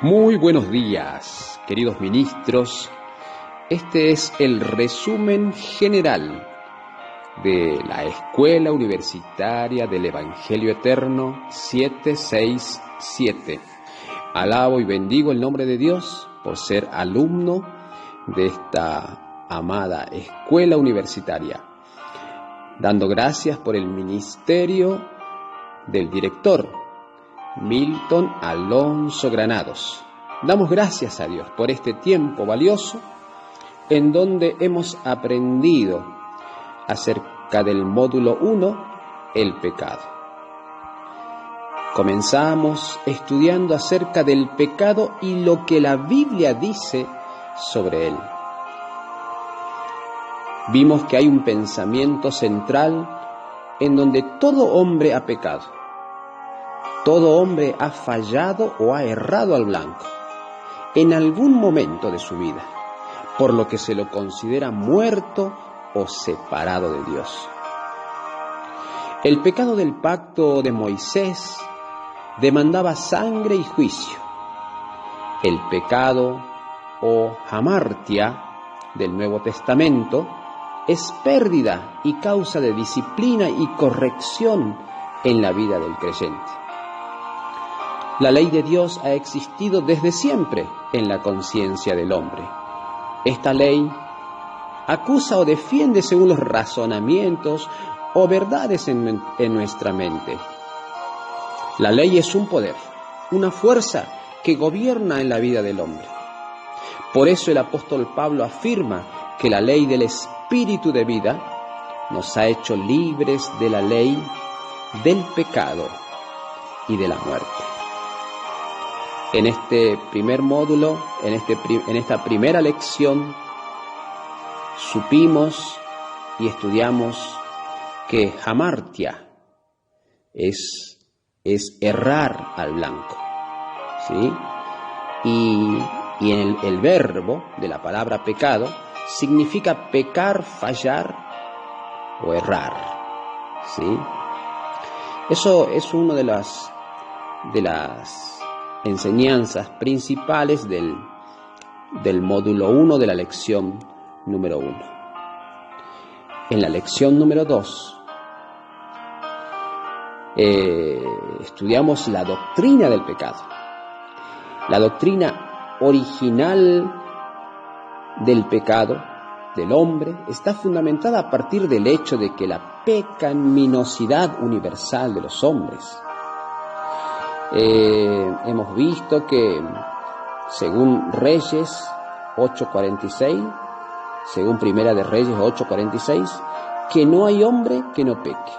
Muy buenos días, queridos ministros. Este es el resumen general de la Escuela Universitaria del Evangelio Eterno 767. Alabo y bendigo el nombre de Dios por ser alumno de esta amada Escuela Universitaria, dando gracias por el ministerio del director Milton Alonso Granados. Damos gracias a Dios por este tiempo valioso en donde hemos aprendido acerca del módulo 1, el pecado. Comenzamos estudiando acerca del pecado y lo que la Biblia dice sobre él. Vimos que hay un pensamiento central en donde todo hombre ha pecado. Todo hombre ha fallado o ha errado al blanco en algún momento de su vida, por lo que se lo considera muerto o separado de Dios. El pecado del pacto de Moisés demandaba sangre y juicio. El pecado o hamartia del Nuevo Testamento es pérdida y causa de disciplina y corrección en la vida del creyente. La ley de Dios ha existido desde siempre en la conciencia del hombre. Esta ley acusa o defiende según los razonamientos o verdades en nuestra mente. La ley es un poder, una fuerza que gobierna en la vida del hombre. Por eso el apóstol Pablo afirma que la ley del Espíritu de vida nos ha hecho libres de la ley del pecado y de la muerte. En este primer módulo, en esta primera lección, supimos y estudiamos que hamartia es errar al blanco, ¿sí? Y el verbo de la palabra pecado significa pecar, fallar o errar, ¿sí? Eso es una de las enseñanzas principales del módulo 1 de la lección número 1. En la lección número 2 estudiamos la doctrina del pecado. La doctrina original del pecado del hombre está fundamentada a partir del hecho de que la pecaminosidad universal de los hombres. Hemos visto que según Reyes 8:46, según Primera de Reyes 8:46, que no hay hombre que no peque.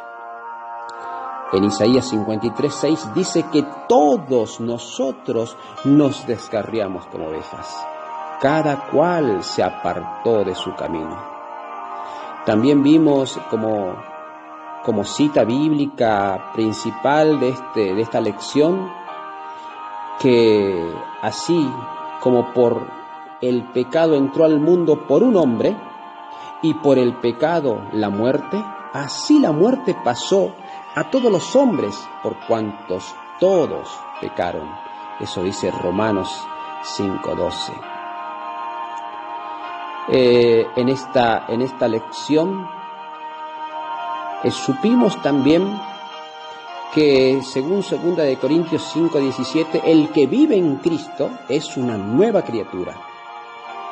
En Isaías 53:6 dice que todos nosotros nos descarriamos como ovejas, cada cual se apartó de su camino. También vimos como cita bíblica principal de esta lección, que así como por el pecado entró al mundo por un hombre, y por el pecado la muerte, así la muerte pasó a todos los hombres, por cuantos todos pecaron. Eso dice Romanos 5:12. En esta lección supimos también que según 2 de Corintios 5:17, el que vive en Cristo es una nueva criatura.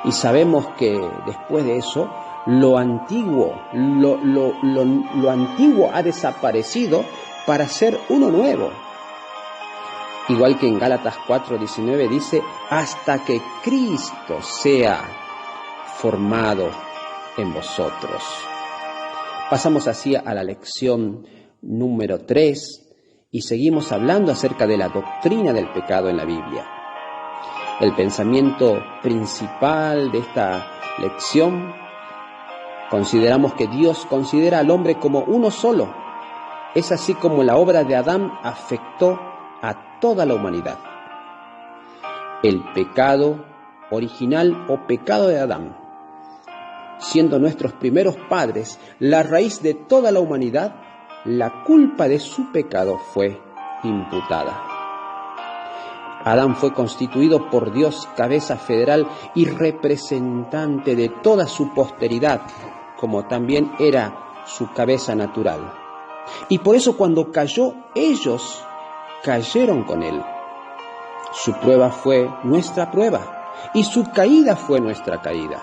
Y sabemos que después de eso, lo antiguo ha desaparecido para ser uno nuevo. Igual que en Gálatas 4:19 dice, hasta que Cristo sea formado en vosotros. Pasamos así a la lección número 3 y seguimos hablando acerca de la doctrina del pecado en la Biblia. El pensamiento principal de esta lección, consideramos que Dios considera al hombre como uno solo. Es así como la obra de Adán afectó a toda la humanidad. El pecado original o pecado de Adán, siendo nuestros primeros padres la raíz de toda la humanidad, la culpa de su pecado fue imputada. Adán fue constituido por Dios cabeza federal y representante de toda su posteridad, como también era su cabeza natural. Y por eso cuando cayó, ellos cayeron con él. Su prueba fue nuestra prueba y su caída fue nuestra caída.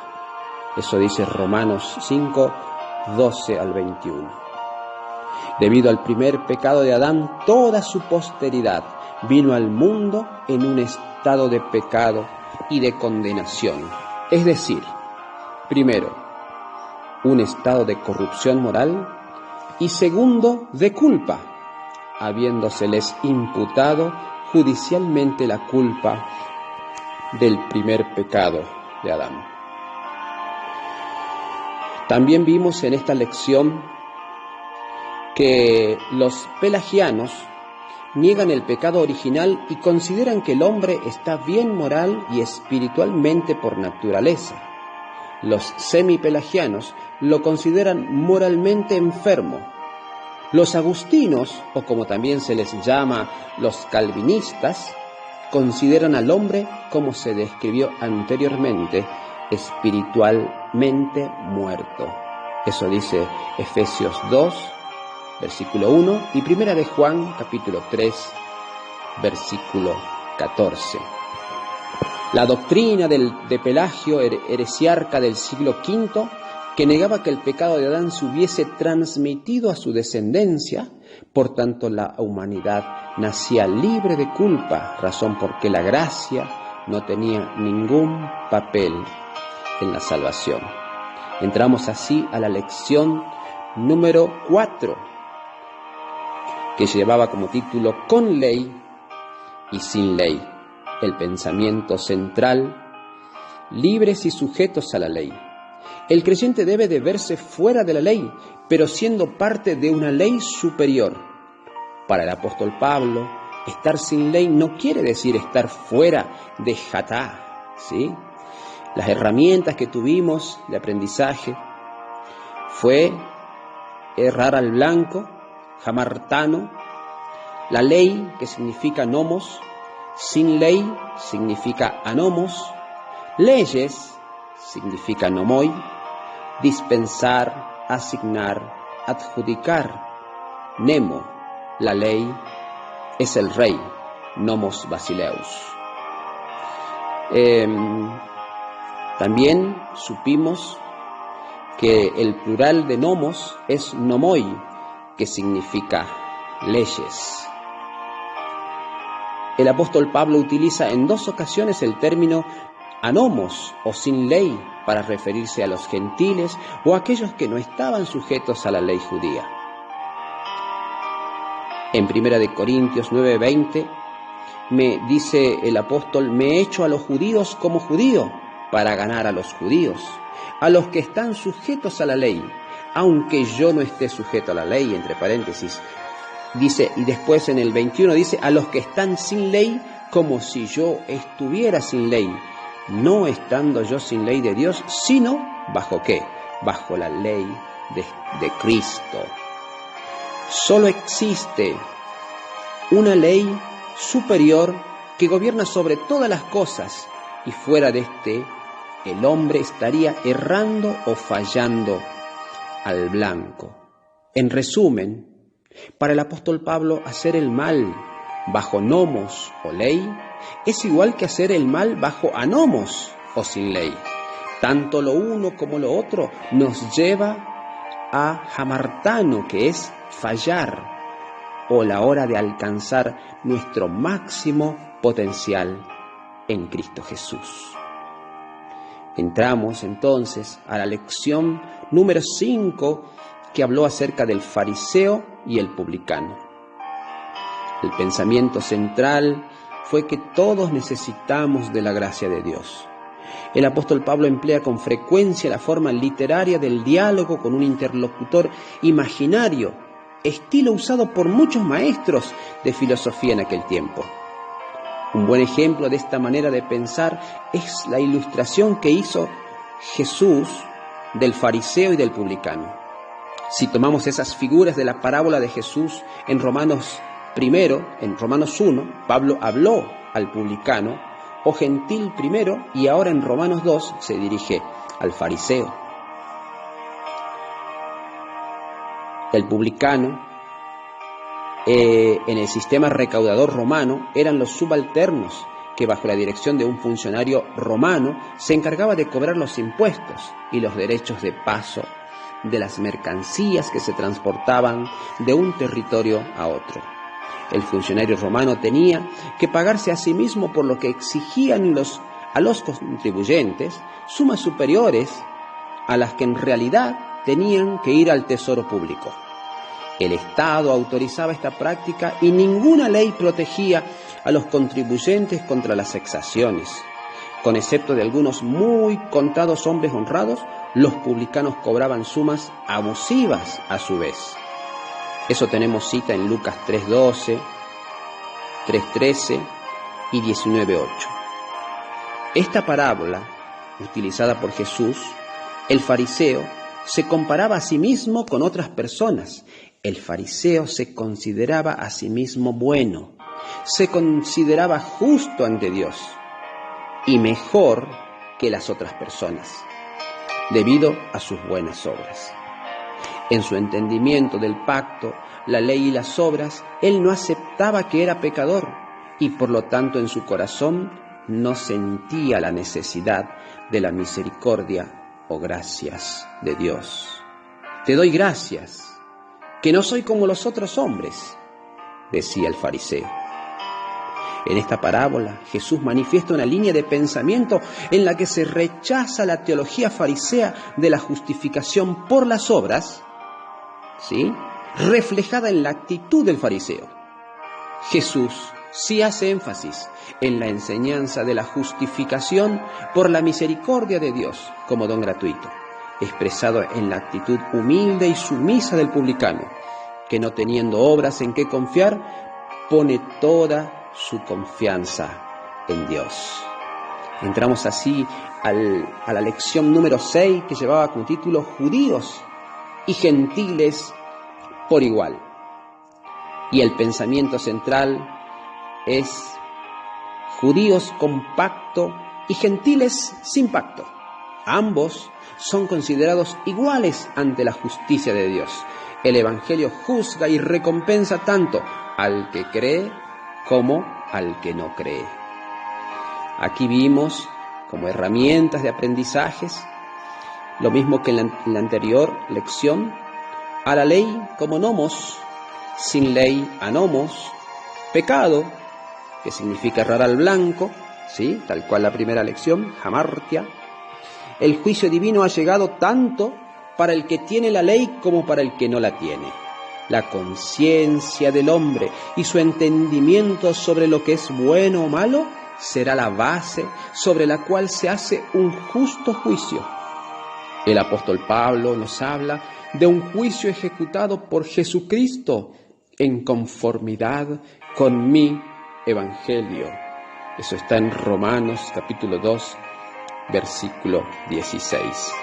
Eso dice Romanos 5, 12 al 21. Debido al primer pecado de Adán, toda su posteridad vino al mundo en un estado de pecado y de condenación. Es decir, primero, un estado de corrupción moral y segundo, de culpa, habiéndoseles imputado judicialmente la culpa del primer pecado de Adán. También vimos en esta lección que los pelagianos niegan el pecado original y consideran que el hombre está bien moral y espiritualmente por naturaleza. Los semipelagianos lo consideran moralmente enfermo. Los agustinos, o como también se les llama los calvinistas, consideran al hombre, como se describió anteriormente, espiritualmente muerto. Eso dice Efesios 2, versículo 1 y Primera de Juan, capítulo 3, versículo 14. La doctrina de Pelagio, heresiarca del siglo V, que negaba que el pecado de Adán se hubiese transmitido a su descendencia, por tanto la humanidad nacía libre de culpa, razón porque la gracia no tenía ningún papel en la salvación. Entramos así a la lección número 4, que llevaba como título Con ley y sin ley, el pensamiento central, libres y sujetos a la ley. El creyente debe de verse fuera de la ley, pero siendo parte de una ley superior. Para el apóstol Pablo, estar sin ley no quiere decir estar fuera de Jatá, ¿sí? Las herramientas que tuvimos de aprendizaje fue errar al blanco, jamartano, la ley, que significa nomos, sin ley significa anomos, leyes significa nomoi, dispensar, asignar, adjudicar, nemo, la ley es el rey, nomos basileus. También supimos que el plural de nomos es nomoi, que significa leyes. El apóstol Pablo utiliza en 2 ocasiones el término anomos o sin ley para referirse a los gentiles o a aquellos que no estaban sujetos a la ley judía. En 1 Corintios 9:20 me dice el apóstol: me he hecho a los judíos como judío para ganar a los judíos, a los que están sujetos a la ley, aunque yo no esté sujeto a la ley, entre paréntesis. Dice, y después en el 21 dice, a los que están sin ley, como si yo estuviera sin ley, no estando yo sin ley de Dios, sino, ¿bajo qué? Bajo la ley de Cristo. Solo existe una ley superior que gobierna sobre todas las cosas, y fuera de este, el hombre estaría errando o fallando al blanco. En resumen, para el apóstol Pablo, hacer el mal bajo nomos o ley es igual que hacer el mal bajo anomos o sin ley. Tanto lo uno como lo otro nos lleva a hamartano, que es fallar, o la hora de alcanzar nuestro máximo potencial en Cristo Jesús. Entramos entonces a la lección número 5, que habló acerca del fariseo y el publicano. El pensamiento central fue que todos necesitamos de la gracia de Dios. El apóstol Pablo emplea con frecuencia la forma literaria del diálogo con un interlocutor imaginario, estilo usado por muchos maestros de filosofía en aquel tiempo. Un buen ejemplo de esta manera de pensar es la ilustración que hizo Jesús del fariseo y del publicano. Si tomamos esas figuras de la parábola de Jesús en Romanos 1, Pablo habló al publicano, o gentil primero, y ahora en Romanos 2 se dirige al fariseo. El publicano, en el sistema recaudador romano, eran los subalternos que bajo la dirección de un funcionario romano se encargaba de cobrar los impuestos y los derechos de paso de las mercancías que se transportaban de un territorio a otro. El funcionario romano tenía que pagarse a sí mismo por lo que exigían a los contribuyentes sumas superiores a las que en realidad tenían que ir al tesoro público. El Estado autorizaba esta práctica y ninguna ley protegía a los contribuyentes contra las exacciones. Con excepto de algunos muy contados hombres honrados, los publicanos cobraban sumas abusivas a su vez. Eso tenemos cita en Lucas 3:12, 3:13 y 19:8. Esta parábola, utilizada por Jesús, el fariseo se comparaba a sí mismo con otras personas. El fariseo se consideraba a sí mismo bueno, se consideraba justo ante Dios y mejor que las otras personas, debido a sus buenas obras. En su entendimiento del pacto, la ley y las obras, él no aceptaba que era pecador y por lo tanto en su corazón no sentía la necesidad de la misericordia o gracias de Dios. Te doy gracias, que no soy como los otros hombres, decía el fariseo. En esta parábola, Jesús manifiesta una línea de pensamiento en la que se rechaza la teología farisea de la justificación por las obras, ¿sí?, reflejada en la actitud del fariseo. Jesús sí hace énfasis en la enseñanza de la justificación por la misericordia de Dios como don gratuito, expresado en la actitud humilde y sumisa del publicano, que no teniendo obras en qué confiar, pone toda su confianza en Dios. Entramos así a la lección número 6, que llevaba como título Judíos y gentiles por igual. Y el pensamiento central es judíos con pacto y gentiles sin pacto. Ambos son considerados iguales ante la justicia de Dios. El Evangelio juzga y recompensa tanto al que cree como al que no cree. Aquí vimos como herramientas de aprendizajes, lo mismo que en la anterior lección, a la ley como nomos, sin ley anomos, pecado, que significa errar al blanco, ¿sí?, tal cual la primera lección, hamartia. El juicio divino ha llegado tanto para el que tiene la ley como para el que no la tiene. La conciencia del hombre y su entendimiento sobre lo que es bueno o malo será la base sobre la cual se hace un justo juicio. El apóstol Pablo nos habla de un juicio ejecutado por Jesucristo en conformidad con mi evangelio. Eso está en Romanos capítulo 2, versículo 16.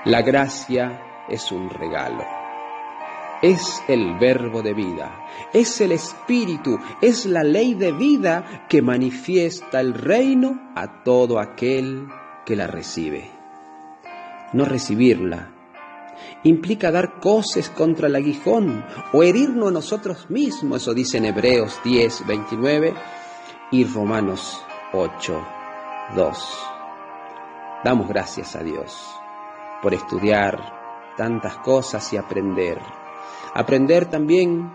La gracia es un regalo. Es el verbo de vida, es el Espíritu, es la ley de vida que manifiesta el reino a todo aquel que la recibe. No recibirla implica dar coces contra el aguijón o herirnos a nosotros mismos, eso dice en Hebreos 10, 29 y Romanos 8, 2. Damos gracias a Dios por estudiar tantas cosas y aprender también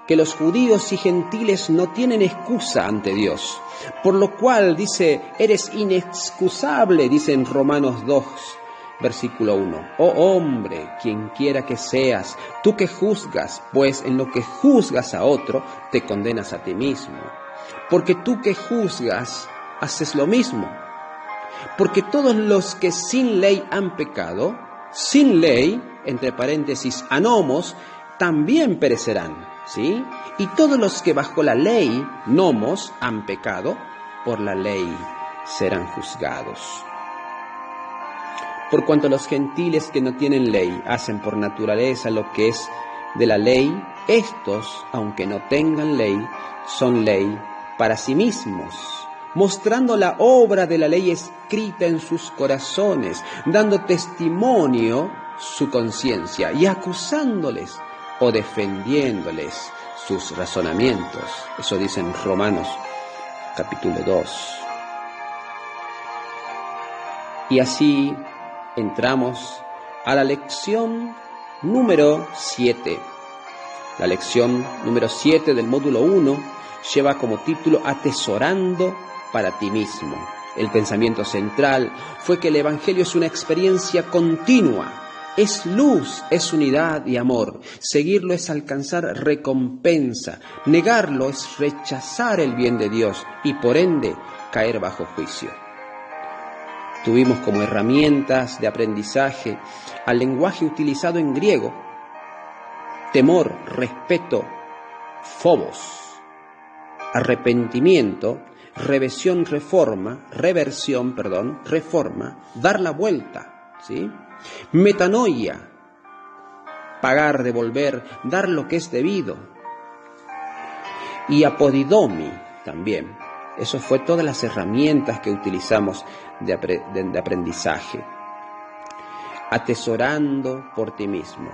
que los judíos y gentiles no tienen excusa ante Dios, por lo cual dice, eres inexcusable, dice en Romanos 2, versículo 1. Oh hombre, quien quiera que seas, tú que juzgas, pues en lo que juzgas a otro, te condenas a ti mismo. Porque tú que juzgas, haces lo mismo. Porque todos los que sin ley han pecado, sin ley, entre paréntesis, anomos, también perecerán, ¿sí? Y todos los que bajo la ley, nomos, han pecado, por la ley serán juzgados. Por cuanto los gentiles que no tienen ley hacen por naturaleza lo que es de la ley, estos, aunque no tengan ley, son ley para sí mismos, mostrando la obra de la ley escrita en sus corazones, dando testimonio su conciencia y acusándoles o defendiéndoles sus razonamientos. Eso dice en Romanos capítulo 2. Y así entramos a la lección número 7. La lección número 7 del módulo 1 lleva como título Atesorando para ti mismo. El pensamiento central fue que el Evangelio es una experiencia continua, es luz, es unidad y amor. Seguirlo es alcanzar recompensa, negarlo es rechazar el bien de Dios y por ende caer bajo juicio. Tuvimos como herramientas de aprendizaje al lenguaje utilizado en griego: temor, respeto, phobos, arrepentimiento, reversión, reforma, dar la vuelta, ¿sí? Metanoia, pagar, devolver, dar lo que es debido. Y apodidomi también. Eso fue todas las herramientas que utilizamos de aprendizaje. Atesorando por ti mismo.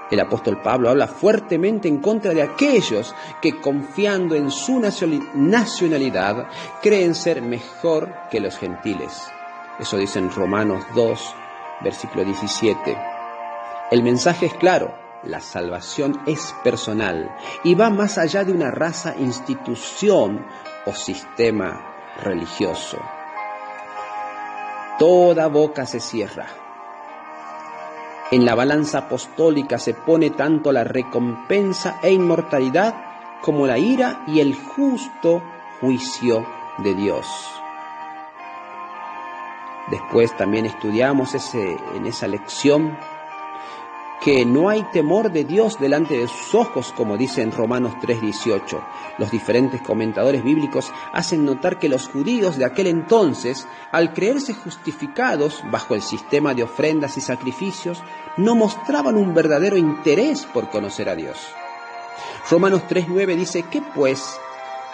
El apóstol Pablo habla fuertemente en contra de aquellos que, confiando en su nacionalidad, creen ser mejor que los gentiles. Eso dice en Romanos 2, versículo 17. El mensaje es claro: la salvación es personal y va más allá de una raza, institución o sistema religioso. Toda boca se cierra. En la balanza apostólica se pone tanto la recompensa e inmortalidad como la ira y el justo juicio de Dios. Después también estudiamos en esa lección que no hay temor de Dios delante de sus ojos, como dice en Romanos 3:18. Los diferentes comentadores bíblicos hacen notar que los judíos de aquel entonces, al creerse justificados bajo el sistema de ofrendas y sacrificios, no mostraban un verdadero interés por conocer a Dios. Romanos 3:9 dice: ¿qué pues?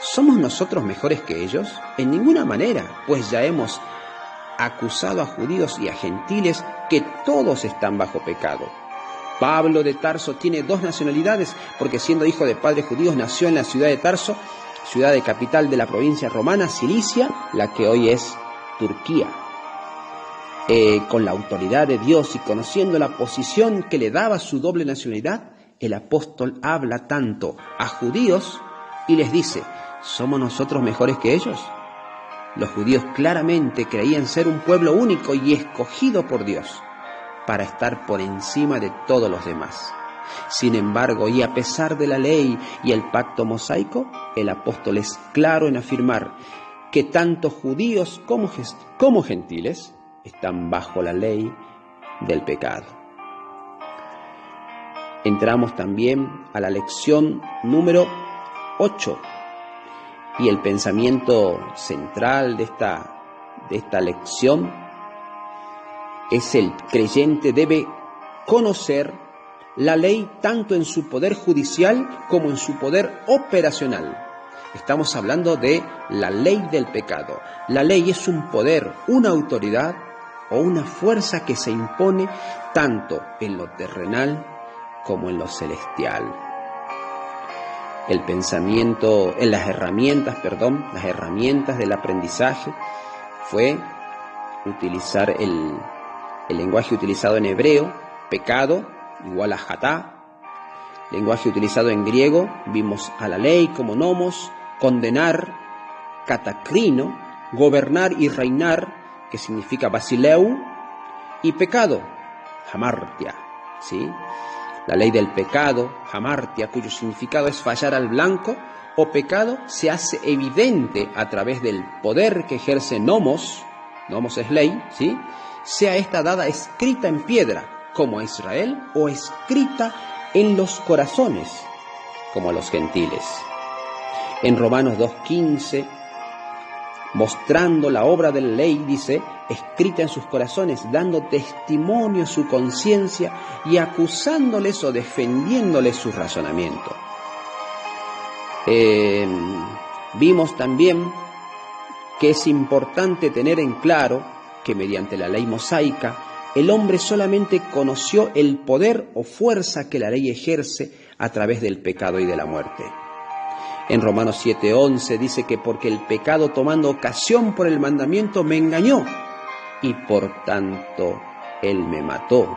¿Somos nosotros mejores que ellos? En ninguna manera, pues ya hemos acusado a judíos y a gentiles que todos están bajo pecado. Pablo de Tarso tiene dos nacionalidades porque, siendo hijo de padres judíos, nació en la ciudad de Tarso, ciudad de capital de la provincia romana Cilicia, la que hoy es Turquía. Con la autoridad de Dios y conociendo la posición que le daba su doble nacionalidad, el apóstol habla tanto a judíos y les dice: ¿somos nosotros mejores que ellos? Los judíos claramente creían ser un pueblo único y escogido por Dios para estar por encima de todos los demás. Sin embargo, y a pesar de la ley y el pacto mosaico, el apóstol es claro en afirmar que tanto judíos como gentiles están bajo la ley del pecado. Entramos también a la lección número 8 y el pensamiento central de esta lección es: el creyente debe conocer la ley tanto en su poder judicial como en su poder operacional. Estamos hablando de la ley del pecado. La ley es un poder, una autoridad o una fuerza que se impone tanto en lo terrenal como en lo celestial. El pensamiento, las herramientas del aprendizaje fue utilizar el lenguaje utilizado en hebreo: pecado igual a hatá. Lenguaje utilizado en griego, vimos a la ley como nomos, condenar, catacrino, gobernar y reinar, que significa basileu, y pecado, hamartia, ¿sí? La ley del pecado, hamartia, cuyo significado es fallar al blanco o pecado, se hace evidente a través del poder que ejerce nomos es ley, ¿sí? Sea esta dada escrita en piedra, como a Israel, o escrita en los corazones, como a los gentiles. En Romanos 2:15, mostrando la obra de la ley, dice: escrita en sus corazones, dando testimonio su conciencia y acusándoles o defendiéndoles su razonamiento. Vimos también que es importante tener en claro que mediante la ley mosaica, el hombre solamente conoció el poder o fuerza que la ley ejerce a través del pecado y de la muerte. En Romanos 7:11 dice que porque el pecado, tomando ocasión por el mandamiento, me engañó y por tanto él me mató.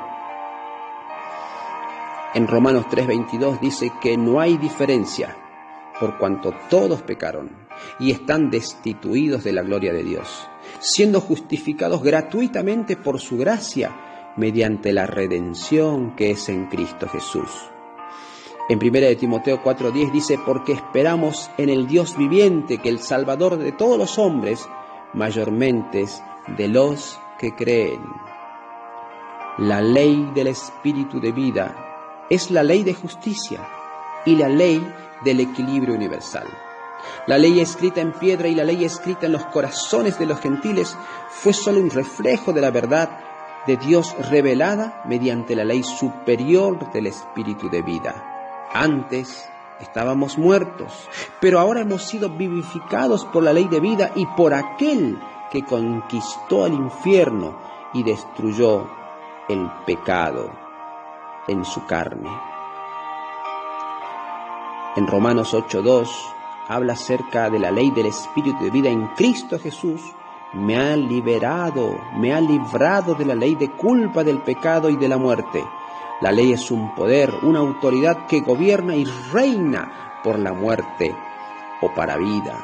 En Romanos 3:22 dice que no hay diferencia, por cuanto todos pecaron y están destituidos de la gloria de Dios, siendo justificados gratuitamente por su gracia mediante la redención que es en Cristo Jesús. En 1 Timoteo 4:10 dice, porque esperamos en el Dios viviente, que el Salvador de todos los hombres, mayormente de los que creen. La ley del Espíritu de vida es la ley de justicia y la ley del equilibrio universal. La ley escrita en piedra y la ley escrita en los corazones de los gentiles fue solo un reflejo de la verdad de Dios revelada mediante la ley superior del Espíritu de vida. Antes estábamos muertos, pero ahora hemos sido vivificados por la ley de vida y por aquel que conquistó el infierno y destruyó el pecado en su carne. En Romanos 8:2 habla acerca de la ley del Espíritu de vida en Cristo Jesús. Me ha librado de la ley de culpa, del pecado y de la muerte. La ley es un poder, una autoridad que gobierna y reina por la muerte o para vida.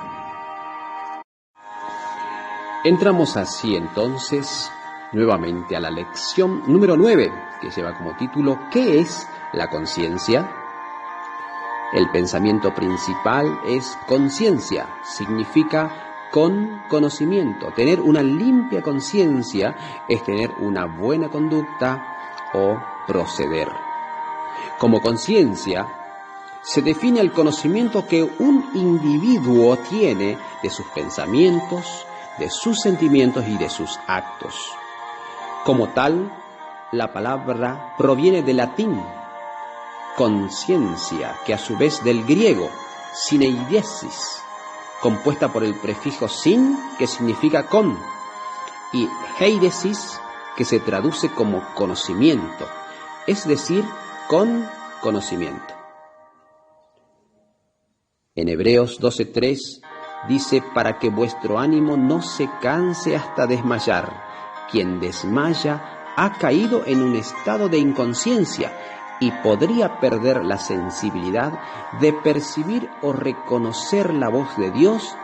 Entramos así entonces nuevamente a la lección número 9, que lleva como título ¿qué es la conciencia? El pensamiento principal es conciencia, significa con conocimiento. Tener una limpia conciencia es tener una buena conducta o proceder. Como conciencia, se define el conocimiento que un individuo tiene de sus pensamientos, de sus sentimientos y de sus actos. Como tal, la palabra proviene del latín conciencia, que a su vez del griego syneidesis, compuesta por el prefijo sin, que significa con, y eidesis, que se traduce como conocimiento, es decir, con conocimiento. En Hebreos 12:3 dice, para que vuestro ánimo no se canse hasta desmayar. Quien desmaya ha caído en un estado de inconsciencia y podría perder la sensibilidad de percibir o reconocer la voz de Dios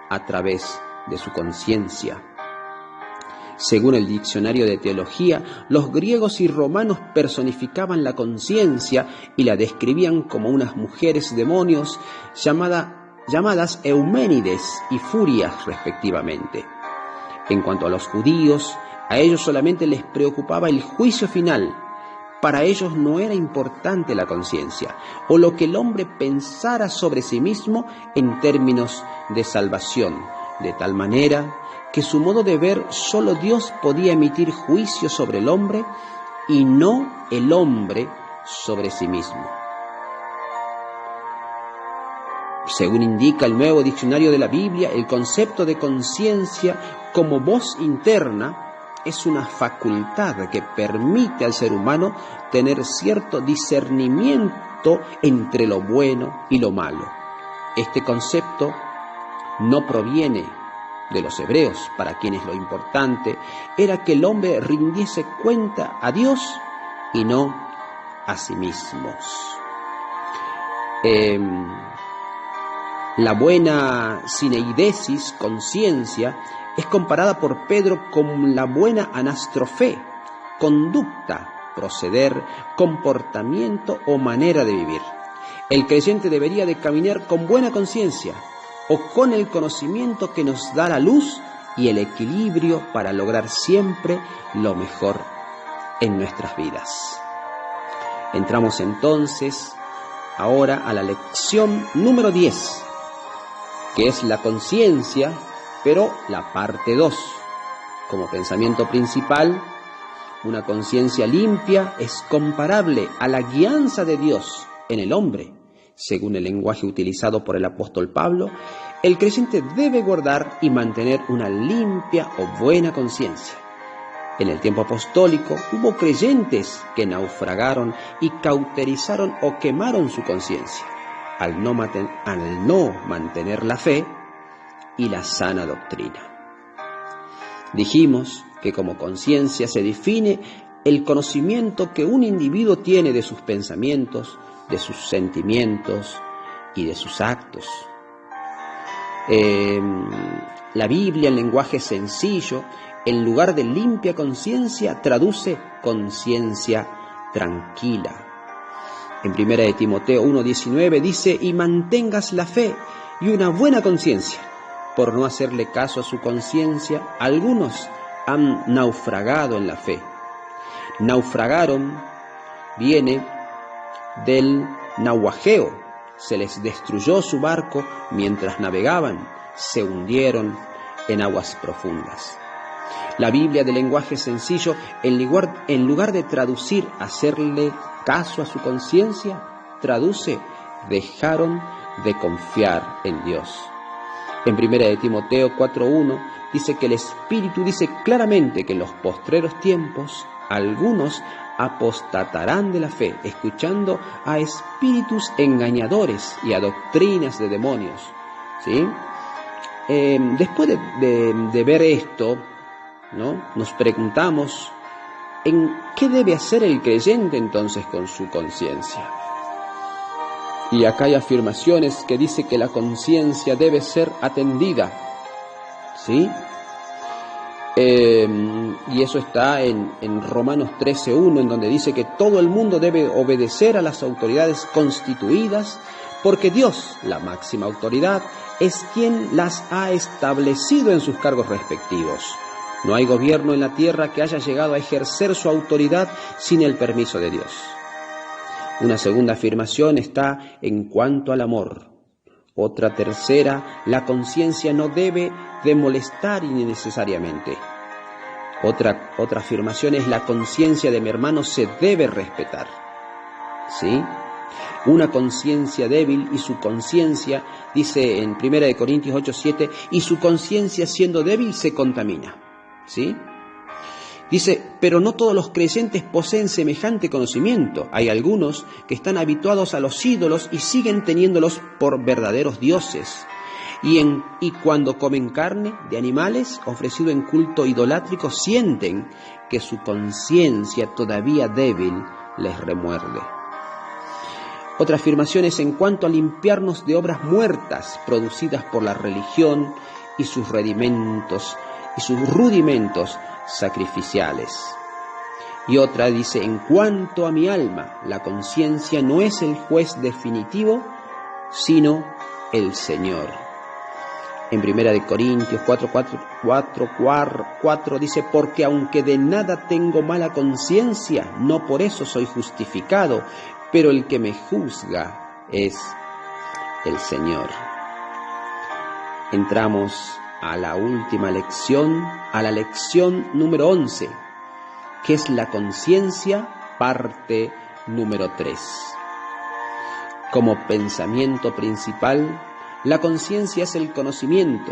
a través de su conciencia. Según el diccionario de teología, los griegos y romanos personificaban la conciencia y la describían como unas mujeres demonios llamadas Euménides y Furias respectivamente. En cuanto a los judíos, a ellos solamente les preocupaba el juicio final. Para ellos no era importante la conciencia o lo que el hombre pensara sobre sí mismo en términos de salvación, de tal manera que su modo de ver solo Dios podía emitir juicio sobre el hombre y no el hombre sobre sí mismo. Según indica el Nuevo Diccionario de la Biblia, el concepto de conciencia como voz interna es una facultad que permite al ser humano tener cierto discernimiento entre lo bueno y lo malo. Este concepto no proviene de los hebreos, para quienes lo importante era que el hombre rindiese cuenta a Dios y no a sí mismos. La buena syneidesis, conciencia, es comparada por Pedro con la buena anastrofé, conducta, proceder, comportamiento o manera de vivir. El creyente debería de caminar con buena conciencia o con el conocimiento que nos da la luz y el equilibrio para lograr siempre lo mejor en nuestras vidas. Entramos entonces ahora a la lección número 10, que es la conciencia, pero la parte 2. Como pensamiento principal, una conciencia limpia es comparable a la guianza de Dios en el hombre. Según el lenguaje utilizado por el apóstol Pablo, el creyente debe guardar y mantener una limpia o buena conciencia. En el tiempo apostólico hubo creyentes que naufragaron y cauterizaron o quemaron su conciencia al no mantener la fe y la sana doctrina. Dijimos que como conciencia se define el conocimiento que un individuo tiene de sus pensamientos, de sus sentimientos y de sus actos. La Biblia, en lenguaje sencillo, en lugar de limpia conciencia, traduce conciencia tranquila. En 1 Timoteo 1:19 dice: y mantengas la fe y una buena conciencia. Por no hacerle caso a su conciencia, algunos han naufragado en la fe. Naufragaron viene del naufragio. Se les destruyó su barco mientras navegaban, se hundieron en aguas profundas. La Biblia, de lenguaje sencillo, en lugar de traducir hacerle caso a su conciencia, traduce dejaron de confiar en Dios. En 1 Timoteo 4:1 dice que el Espíritu dice claramente que en los postreros tiempos algunos apostatarán de la fe, escuchando a espíritus engañadores y a doctrinas de demonios. ¿Sí? Después de ver esto, ¿no?, nos preguntamos en qué debe hacer el creyente entonces con su conciencia. Y acá hay afirmaciones que dice que la conciencia debe ser atendida, ¿sí? Y eso está en Romanos 13:1, en donde dice que todo el mundo debe obedecer a las autoridades constituidas, porque Dios, la máxima autoridad, es quien las ha establecido en sus cargos respectivos. No hay gobierno en la tierra que haya llegado a ejercer su autoridad sin el permiso de Dios. Una segunda afirmación está en cuanto al amor. Otra tercera, la conciencia no debe de molestar innecesariamente. Otra afirmación es: la conciencia de mi hermano se debe respetar. ¿Sí? Una conciencia débil y su conciencia, dice en 1 Corintios 8:7, y su conciencia siendo débil se contamina. ¿Sí? Dice: pero no todos los creyentes poseen semejante conocimiento. Hay algunos que están habituados a los ídolos y siguen teniéndolos por verdaderos dioses. Y cuando comen carne de animales ofrecido en culto idolátrico, sienten que su conciencia todavía débil les remuerde. Otra afirmación es en cuanto a limpiarnos de obras muertas producidas por la religión y sus rudimentos sacrificiales. Y otra dice: en cuanto a mi alma, la conciencia no es el juez definitivo, sino el Señor. En 1 Corintios 4 dice: porque aunque de nada tengo mala conciencia, no por eso soy justificado, pero el que me juzga es el Señor. Entramos a la última lección, a la lección número 11, que es la conciencia, parte número 3. Como pensamiento principal, la conciencia es el conocimiento,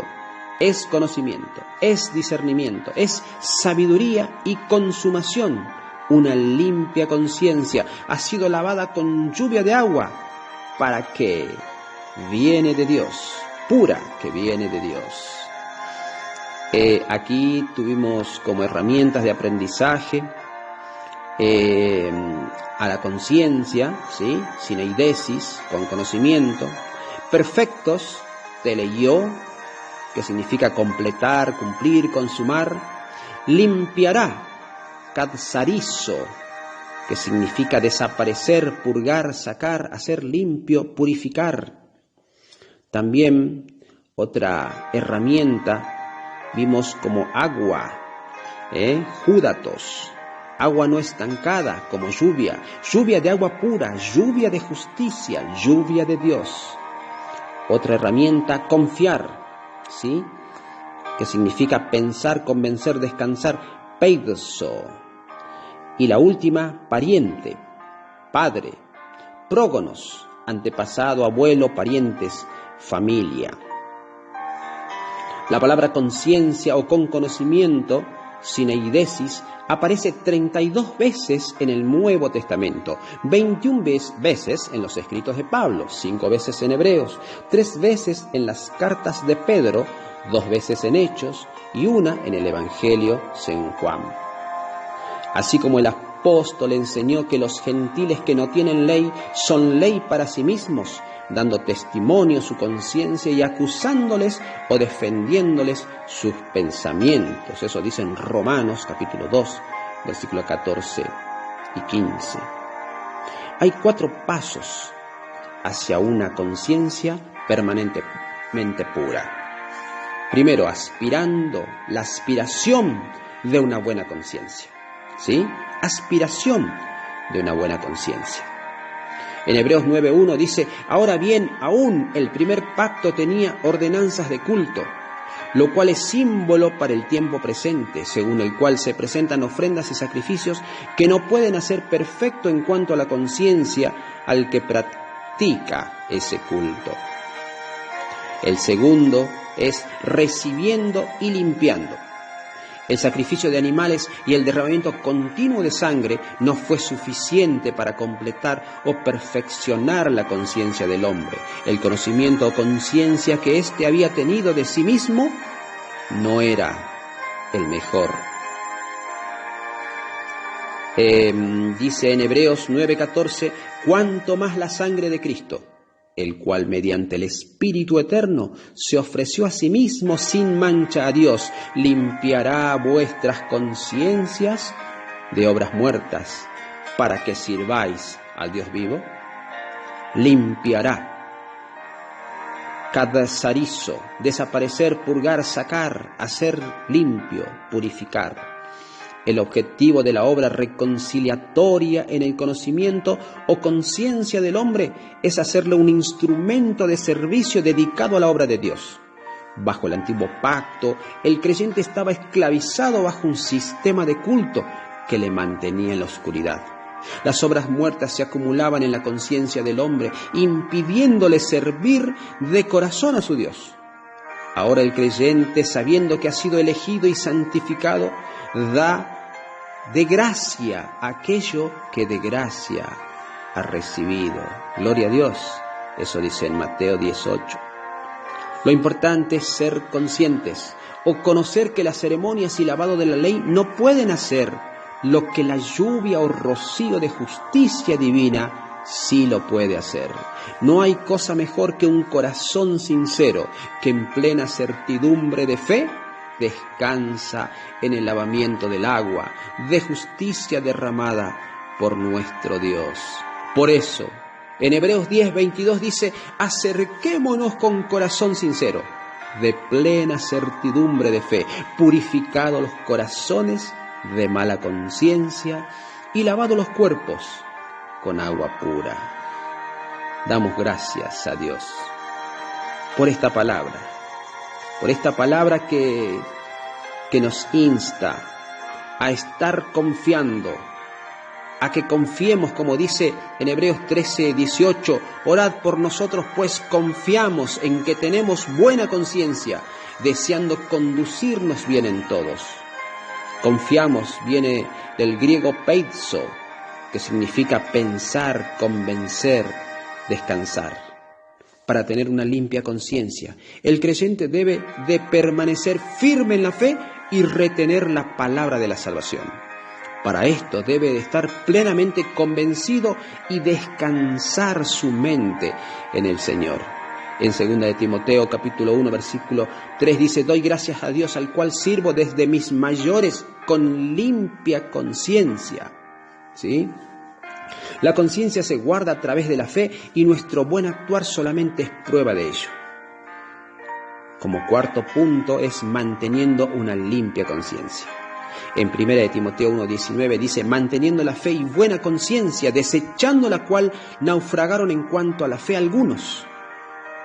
es discernimiento, es sabiduría y consumación. Una limpia conciencia ha sido lavada con lluvia de agua para que viene de Dios, pura que viene de Dios. Aquí tuvimos como herramientas de aprendizaje a la conciencia, ¿sí? Sineidesis, con conocimiento. Perfectos, teleió, que significa completar, cumplir, consumar. Limpiará, katsarizo, que significa desaparecer, purgar, sacar, hacer limpio, purificar. También otra herramienta vimos como agua, júdatos, agua no estancada, como lluvia de agua pura, lluvia de justicia, lluvia de Dios. Otra herramienta, confiar, ¿sí?, que significa pensar, convencer, descansar, peidzo. Y la última, pariente, padre, prógonos, antepasado, abuelo, parientes, familia. La palabra conciencia o con conocimiento, sineidesis, aparece 32 veces en el Nuevo Testamento, 21 veces en los escritos de Pablo, 5 veces en Hebreos, 3 veces en las cartas de Pedro, 2 veces en Hechos y 1 en el Evangelio según Juan. Así como el apóstol enseñó que los gentiles que no tienen ley son ley para sí mismos, dando testimonio su conciencia y acusándoles o defendiéndoles sus pensamientos. Eso dice en Romanos capítulo 2, versículos 14 y 15. Hay 4 pasos hacia una conciencia permanentemente pura. Primero, aspirando, la aspiración de una buena conciencia. ¿Sí? Aspiración de una buena conciencia. En Hebreos 9:1 dice, ahora bien, aún el primer pacto tenía ordenanzas de culto, lo cual es símbolo para el tiempo presente, según el cual se presentan ofrendas y sacrificios que no pueden hacer perfecto en cuanto a la conciencia al que practica ese culto. El segundo es recibiendo y limpiando. El sacrificio de animales y el derramamiento continuo de sangre no fue suficiente para completar o perfeccionar la conciencia del hombre. El conocimiento o conciencia que éste había tenido de sí mismo no era el mejor. Dice en Hebreos 9:14, cuanto más la sangre de Cristo, el cual mediante el Espíritu Eterno se ofreció a sí mismo sin mancha a Dios, limpiará vuestras conciencias de obras muertas para que sirváis al Dios vivo. Limpiará. Kadasarizo, desaparecer, purgar, sacar, hacer limpio, purificar. El objetivo de la obra reconciliatoria en el conocimiento o conciencia del hombre es hacerle un instrumento de servicio dedicado a la obra de Dios. Bajo el antiguo pacto, el creyente estaba esclavizado bajo un sistema de culto que le mantenía en la oscuridad. Las obras muertas se acumulaban en la conciencia del hombre, impidiéndole servir de corazón a su Dios. Ahora el creyente, sabiendo que ha sido elegido y santificado, da de gracia aquello que de gracia ha recibido. Gloria a Dios. Eso dice en Mateo 18. Lo importante es ser conscientes o conocer que las ceremonias y lavado de la ley no pueden hacer lo que la lluvia o rocío de justicia divina sí lo puede hacer. No hay cosa mejor que un corazón sincero que en plena certidumbre de fe descansa en el lavamiento del agua de justicia derramada por nuestro Dios. Por eso, en Hebreos 10:22 dice, acerquémonos con corazón sincero, de plena certidumbre de fe, purificados los corazones de mala conciencia y lavados los cuerpos con agua pura. Damos gracias a Dios por esta palabra que nos insta a estar confiando, a que confiemos, como dice en Hebreos 13:18, orad por nosotros, pues confiamos en que tenemos buena conciencia, deseando conducirnos bien en todos. Confiamos viene del griego peizo, que significa pensar, convencer, descansar. Para tener una limpia conciencia, el creyente debe de permanecer firme en la fe y retener la palabra de la salvación. Para esto debe de estar plenamente convencido y descansar su mente en el Señor. En 2 de Timoteo capítulo 1 versículo 3 dice, doy gracias a Dios al cual sirvo desde mis mayores con limpia conciencia. ¿Sí? La conciencia se guarda a través de la fe y nuestro buen actuar solamente es prueba de ello. Como cuarto punto es manteniendo una limpia conciencia. En 1 de Timoteo 1:19 dice, manteniendo la fe y buena conciencia, desechando la cual naufragaron en cuanto a la fe algunos.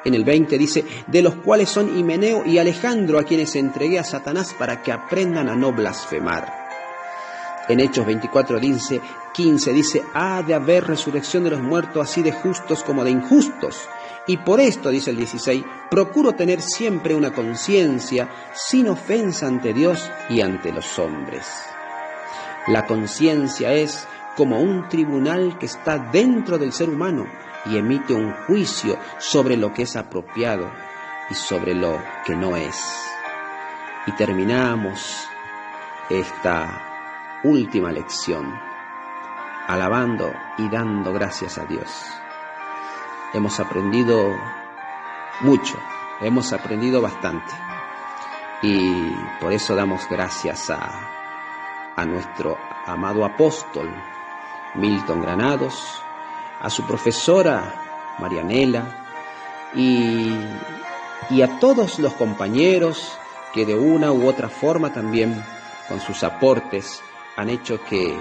En el 20 dice, de los cuales son Himeneo y Alejandro, a quienes entregué a Satanás para que aprendan a no blasfemar. En Hechos 24:15 dice, ha de haber resurrección de los muertos, así de justos como de injustos, Y por esto, dice el 16, procuro tener siempre una conciencia sin ofensa ante Dios y ante los hombres. La conciencia es como un tribunal que está dentro del ser humano y emite un juicio sobre lo que es apropiado y sobre lo que no es. Y terminamos esta última lección alabando y dando gracias a Dios. Hemos aprendido mucho, hemos aprendido bastante y por eso damos gracias a nuestro amado apóstol Milton Granados, a su profesora Marianela y a todos los compañeros que de una u otra forma también con sus aportes han hecho que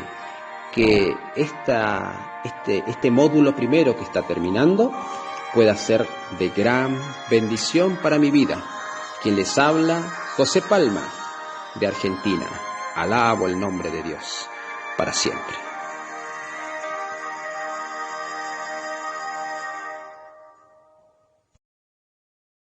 este módulo primero que está terminando pueda ser de gran bendición para mi vida. Quien les habla, José Palma, de Argentina. Alabo el nombre de Dios para siempre.